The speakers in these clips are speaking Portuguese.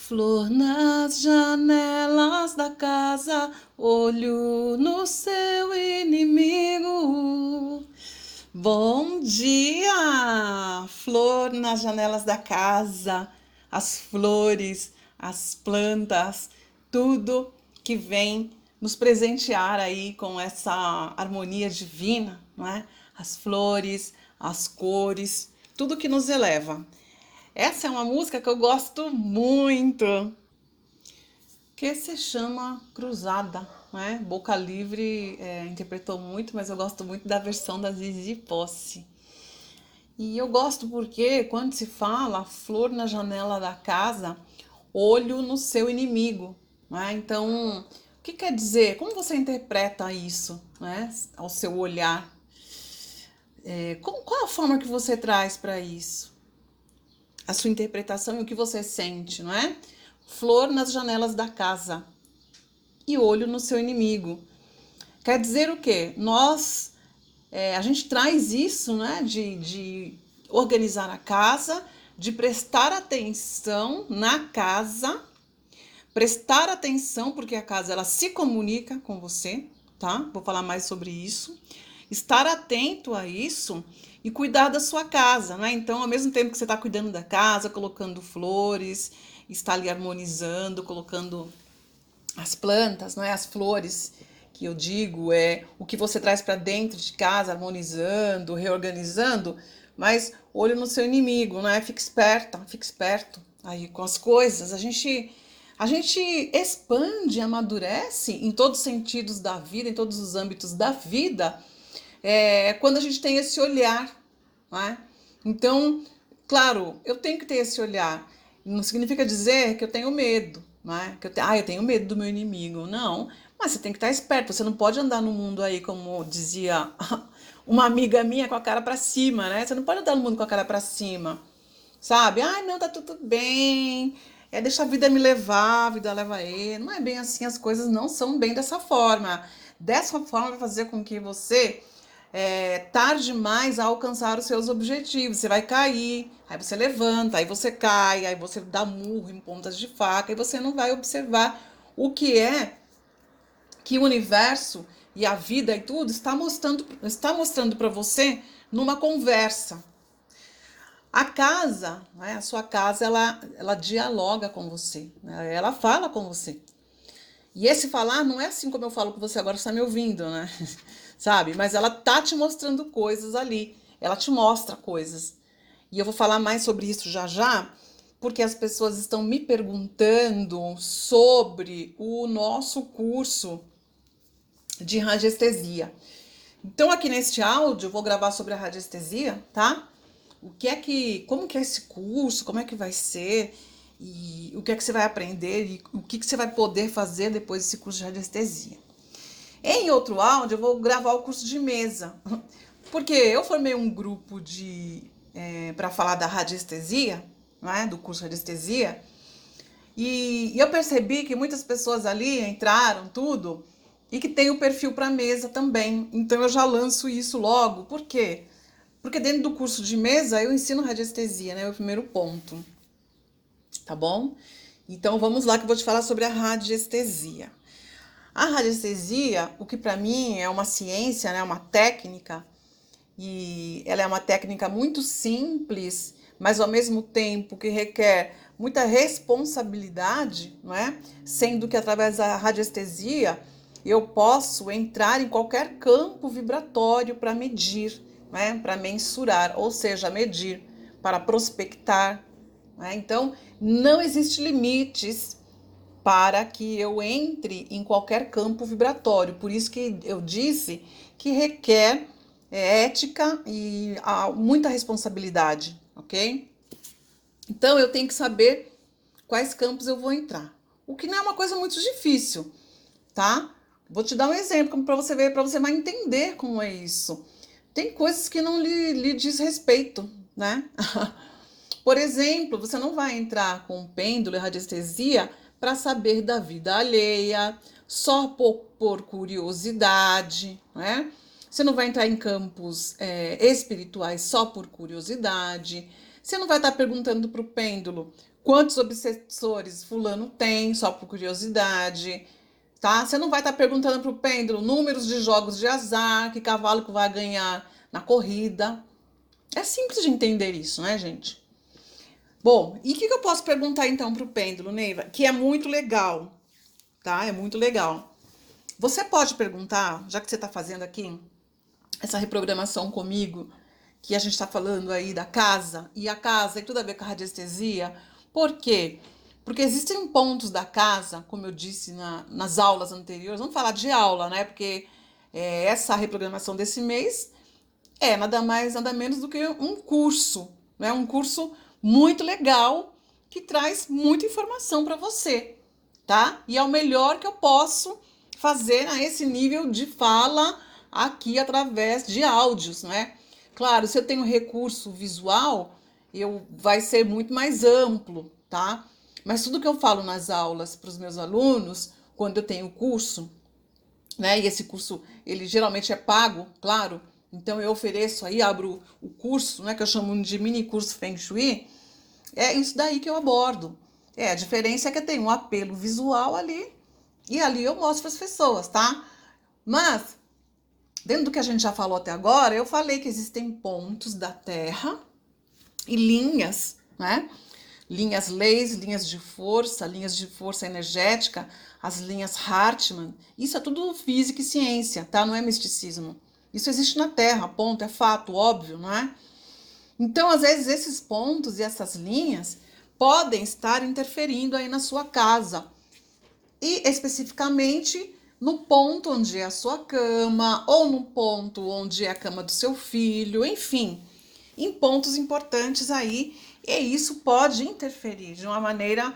Flor nas janelas da casa, olho no seu inimigo. Bom dia! Flor nas janelas da casa, as flores, as plantas, tudo que vem nos presentear aí com essa harmonia divina, não é? As flores, as cores, tudo que nos eleva. Essa é uma música que eu gosto muito, que se chama Cruzada, né? Boca Livre interpretou muito, mas eu gosto muito da versão da Zizi Posse. E eu gosto porque quando se fala flor na janela da casa, olho no seu inimigo, né? Então, o que quer dizer? Como você interpreta isso, né? Ao seu olhar? Qual a forma que você traz para isso? A sua interpretação e o que você sente, não é? Flor nas janelas da casa e olho no seu inimigo. Quer dizer o quê? A gente traz isso, né? De organizar a casa, de prestar atenção na casa, prestar atenção porque a casa ela se comunica com você, tá? Vou falar mais sobre isso. Estar atento a isso e cuidar da sua casa, né? Então, ao mesmo tempo que você está cuidando da casa, colocando flores, está ali harmonizando, colocando as plantas, não é? As flores, que eu digo, é o que você traz para dentro de casa, harmonizando, reorganizando, mas olho no seu inimigo, não é? Fique esperto aí com as coisas. A gente expande, amadurece em todos os sentidos da vida, em todos os âmbitos da vida, quando a gente tem esse olhar, não é? Então, claro, eu tenho que ter esse olhar. Não significa dizer que eu tenho medo, não é? Eu tenho medo do meu inimigo. Não, mas você tem que estar esperto. Você não pode andar no mundo aí, como dizia uma amiga minha, com a cara para cima, né? Você não pode andar no mundo com a cara para cima, sabe? Ai, não, tá tudo bem. Deixa a vida me levar, a vida leva ele. Não é bem assim, as coisas não são bem dessa forma. Dessa forma vai fazer com que você tarde mais a alcançar os seus objetivos. Você vai cair, aí você levanta, aí você cai, aí você dá murro em pontas de faca e você não vai observar o que é que o universo e a vida e tudo está mostrando para você numa conversa. A casa, né, a sua casa, ela dialoga com você, né, ela fala com você. E esse falar não é assim como eu falo com você agora, você está me ouvindo, né? Sabe? Mas ela tá te mostrando coisas ali. Ela te mostra coisas. E eu vou falar mais sobre isso já já, porque as pessoas estão me perguntando sobre o nosso curso de radiestesia. Então, aqui neste áudio, eu vou gravar sobre a radiestesia, tá? Como que é esse curso, como é que vai ser, e o que é que você vai aprender, e o que você vai poder fazer depois desse curso de radiestesia. Em outro áudio, eu vou gravar o curso de mesa, porque eu formei um grupo para falar da radiestesia, né, do curso de radiestesia, e eu percebi que muitas pessoas ali entraram, tudo, e que tem o perfil para mesa também. Então eu já lanço isso logo. Por quê? Porque dentro do curso de mesa eu ensino radiestesia, né? É o primeiro ponto. Tá bom? Então vamos lá que eu vou te falar sobre a radiestesia. A radiestesia, o que para mim é uma ciência, né? Uma técnica, e ela é uma técnica muito simples, mas ao mesmo tempo que requer muita responsabilidade, não é? Sendo que através da radiestesia eu posso entrar em qualquer campo vibratório para medir, né? Para mensurar, ou seja, medir, para prospectar, né? Então, não existe limites para que eu entre em qualquer campo vibratório. Por isso que eu disse que requer ética e muita responsabilidade, ok? Então eu tenho que saber quais campos eu vou entrar. O que não é uma coisa muito difícil, tá? Vou te dar um exemplo para você ver, para você vai entender como é isso. Tem coisas que não lhe diz respeito, né? Por exemplo, você não vai entrar com pêndulo e radiestesia para saber da vida alheia, só por curiosidade, né? Você não vai entrar em campos espirituais só por curiosidade. Você não vai estar perguntando para o pêndulo quantos obsessores fulano tem, só por curiosidade, tá? Você não vai estar perguntando para o pêndulo números de jogos de azar, que cavalo que vai ganhar na corrida. É simples de entender isso, né, gente? Bom, e o que eu posso perguntar então para o pêndulo, Neiva? Que é muito legal, tá? É muito legal. Você pode perguntar, já que você está fazendo aqui essa reprogramação comigo, que a gente está falando aí da casa, e a casa tem tudo a ver com a radiestesia. Por quê? Porque existem pontos da casa, como eu disse nas aulas anteriores, vamos falar de aula, né? Porque essa reprogramação desse mês é nada mais, nada menos do que um curso, né? Um curso muito legal que traz muita informação para você, tá? E é o melhor que eu posso fazer a esse nível de fala aqui através de áudios, né? Claro, se eu tenho recurso visual, vai ser muito mais amplo, tá? Mas tudo que eu falo nas aulas para os meus alunos, quando eu tenho curso, né? E esse curso, ele geralmente é pago, claro. Então eu ofereço aí, abro o curso, né? Que eu chamo de mini curso Feng Shui. É isso daí que eu abordo. A diferença é que eu tenho um apelo visual ali e ali eu mostro para as pessoas, tá? Mas dentro do que a gente já falou até agora, eu falei que existem pontos da Terra e linhas, né? Linhas leis, linhas de força energética, as linhas Hartmann. Isso é tudo física e ciência, tá? Não é misticismo. Isso existe na Terra, ponto, é fato, óbvio, não é? Então, às vezes, esses pontos e essas linhas podem estar interferindo aí na sua casa. E especificamente no ponto onde é a sua cama, ou no ponto onde é a cama do seu filho, enfim, em pontos importantes aí, e isso pode interferir de uma maneira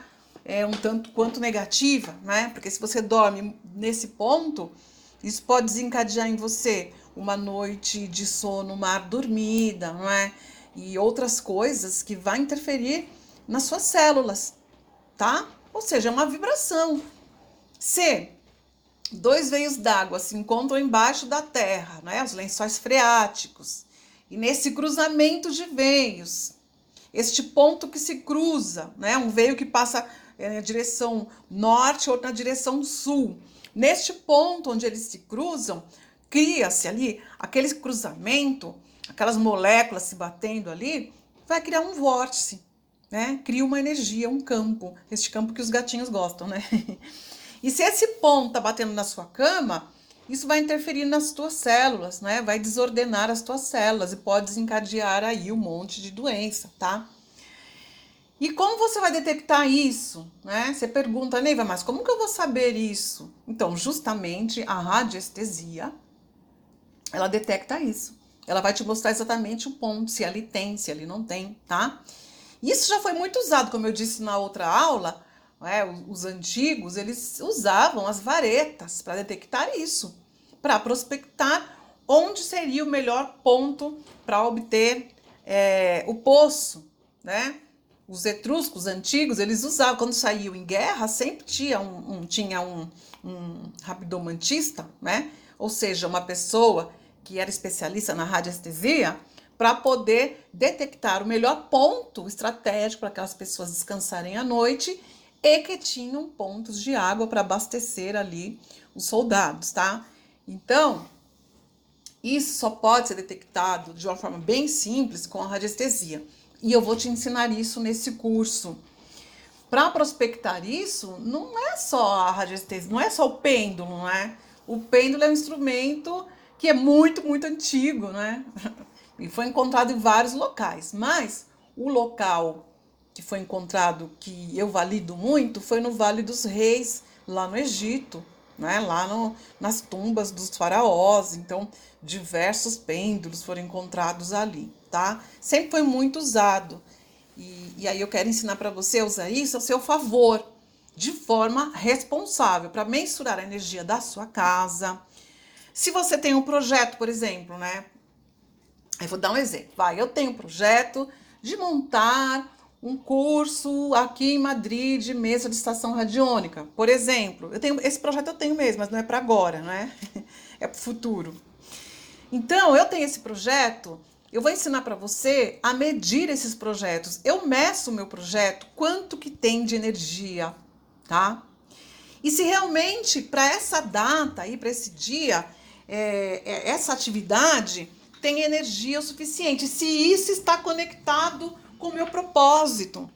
um tanto quanto negativa, né? Porque se você dorme nesse ponto, isso pode desencadear em você uma noite de sono mal dormida, não é? E outras coisas que vai interferir nas suas células, tá? Ou seja, é uma vibração. Se dois veios d'água se encontram embaixo da terra, né, os lençóis freáticos, e nesse cruzamento de veios, este ponto que se cruza, né, um veio que passa na direção norte, outro na direção sul, neste ponto onde eles se cruzam, cria-se ali aquele cruzamento, aquelas moléculas se batendo ali, vai criar um vórtice, né, cria uma energia, um campo, este campo que os gatinhos gostam, né? E se esse ponto tá batendo na sua cama, isso vai interferir nas tuas células, né? Vai desordenar as tuas células e pode desencadear aí um monte de doença, tá? E como você vai detectar isso, né? Você pergunta, Neiva, mas como que eu vou saber isso? Então, justamente a radiestesia, ela detecta isso. Ela vai te mostrar exatamente o ponto, se ali tem, se ali não tem, tá? Isso já foi muito usado, como eu disse na outra aula, os antigos, eles usavam as varetas para detectar isso, para prospectar onde seria o melhor ponto para obter o poço, né? Os etruscos antigos, eles usavam, quando saíam em guerra, sempre tinha um rabdomantista, né? Ou seja, uma pessoa que era especialista na radiestesia, para poder detectar o melhor ponto estratégico para aquelas pessoas descansarem à noite e que tinham pontos de água para abastecer ali os soldados, tá? Então, isso só pode ser detectado de uma forma bem simples com a radiestesia. E eu vou te ensinar isso nesse curso. Para prospectar isso, não é só a radiestesia, não é só o pêndulo, não é? O pêndulo é um instrumento que é muito, muito antigo, né? E foi encontrado em vários locais, mas o local que foi encontrado, que eu valido muito, foi no Vale dos Reis, lá no Egito, né? Nas tumbas dos faraós. Então, diversos pêndulos foram encontrados ali, tá? Sempre foi muito usado. E aí eu quero ensinar para você a usar isso a seu favor, de forma responsável, para mensurar a energia da sua casa. Se você tem um projeto, por exemplo, né? Eu vou dar um exemplo. Eu tenho um projeto de montar um curso aqui em Madrid de mesa de estação radiônica, por exemplo. Esse projeto eu tenho mesmo, mas não é para agora, né? É para o futuro. Então, eu tenho esse projeto eu vou ensinar para você a medir esses projetos. Eu meço o meu projeto, quanto que tem de energia, tá? E se realmente para essa data aí, para esse dia, essa atividade tem energia o suficiente, se isso está conectado com o meu propósito,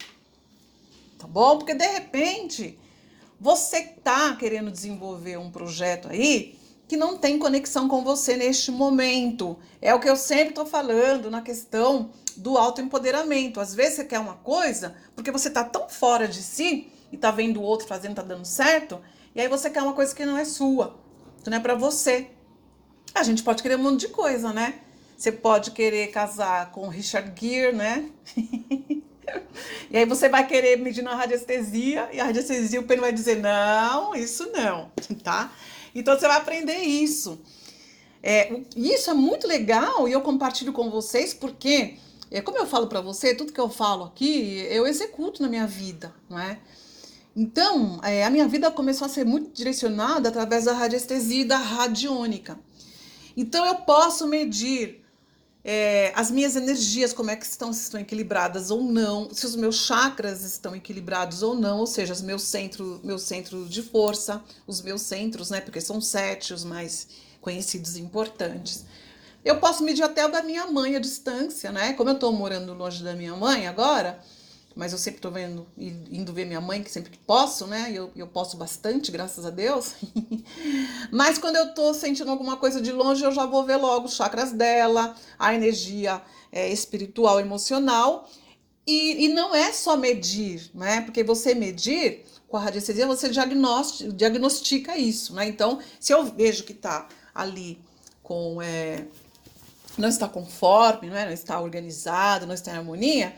tá bom? Porque de repente você tá querendo desenvolver um projeto aí que não tem conexão com você neste momento. É o que eu sempre tô falando na questão do autoempoderamento. Às vezes você quer uma coisa porque você tá tão fora de si e tá vendo o outro fazendo, tá dando certo, e aí você quer uma coisa que não é sua, que não é pra você. A gente pode querer um monte de coisa, né? Você pode querer casar com o Richard Gere, né? E aí você vai querer medir na radiestesia, e a radiestesia o Pedro vai dizer, não, isso não, tá? Então você vai aprender isso. Isso é muito legal e eu compartilho com vocês porque, como eu falo pra você, tudo que eu falo aqui, eu executo na minha vida, não é? Então, a minha vida começou a ser muito direcionada através da radiestesia e da radiônica. Então eu posso medir as minhas energias, como é que estão, se estão equilibradas ou não, se os meus chakras estão equilibrados ou não, ou seja, os meus centros de força, os meus centros, né, porque são 7 os mais conhecidos e importantes. Eu posso medir até o da minha mãe a distância, né, como eu tô morando longe da minha mãe agora, mas eu sempre tô indo ver minha mãe, que sempre que posso, né? Eu posso bastante, graças a Deus. Mas quando eu tô sentindo alguma coisa de longe, eu já vou ver logo os chakras dela, a energia espiritual, emocional. E não é só medir, né? Porque você medir com a radiestesia, você diagnostica isso, né? Então, se eu vejo que tá ali com... não está conforme, não está organizado, não está em harmonia,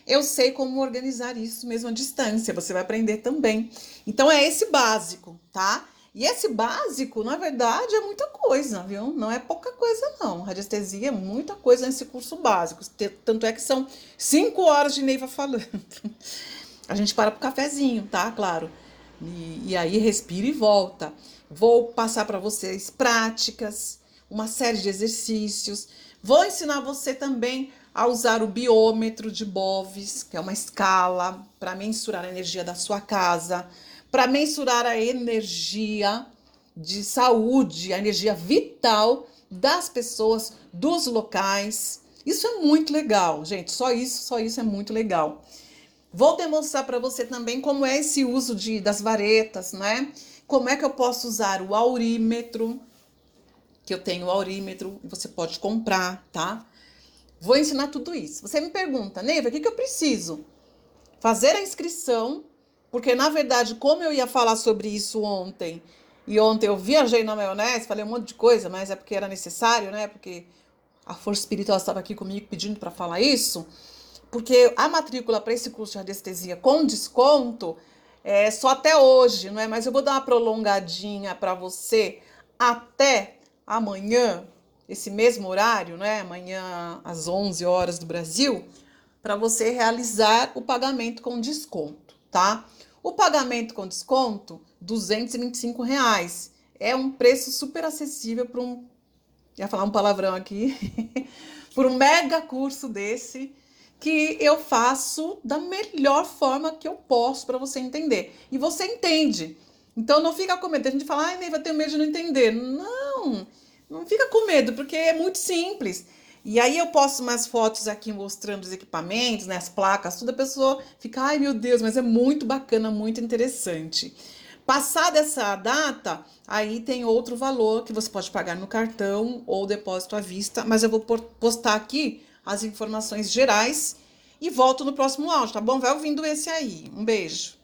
eu sei como organizar isso mesmo à distância, você vai aprender também. Então é esse básico, tá? E esse básico, na verdade, é muita coisa, viu? Não é pouca coisa, não. Radiestesia é muita coisa nesse curso básico. Tanto é que são 5 horas de Neiva falando. A gente para pro cafezinho, tá? Claro. E aí respira e volta. Vou passar para vocês práticas, uma série de exercícios. Vou ensinar você também a usar o biômetro de Boves, que é uma escala para mensurar a energia da sua casa, para mensurar a energia de saúde, a energia vital das pessoas, dos locais. Isso é muito legal, gente. Só isso é muito legal. Vou demonstrar para você também como é esse uso das varetas, né? Como é que eu posso usar o aurímetro, que eu tenho o aurímetro, e você pode comprar, tá? Vou ensinar tudo isso. Você me pergunta, Neiva, o que eu preciso? Fazer a inscrição, porque na verdade, como eu ia falar sobre isso ontem, e ontem eu viajei na maionese, falei um monte de coisa, mas é porque era necessário, né? Porque a força espiritual estava aqui comigo pedindo para falar isso, porque a matrícula para esse curso de radiestesia com desconto é só até hoje, não é? Mas eu vou dar uma prolongadinha para você até amanhã, esse mesmo horário, né? Amanhã às 11 horas do Brasil, para você realizar o pagamento com desconto, tá? O pagamento com desconto, R$ 225. É um preço super acessível para ia falar um palavrão aqui, por um mega curso desse, que eu faço da melhor forma que eu posso para você entender. E você entende. Então não fica com medo. A gente fala, ai, Neiva, tenho medo de não entender. Não fica com medo, porque é muito simples. E aí eu posto umas fotos aqui mostrando os equipamentos, né, as placas, tudo, a pessoa fica, ai meu Deus, mas é muito bacana, muito interessante. Passada essa data, aí tem outro valor que você pode pagar no cartão ou depósito à vista, mas eu vou postar aqui as informações gerais e volto no próximo áudio, tá bom? Vai ouvindo esse aí. Um beijo.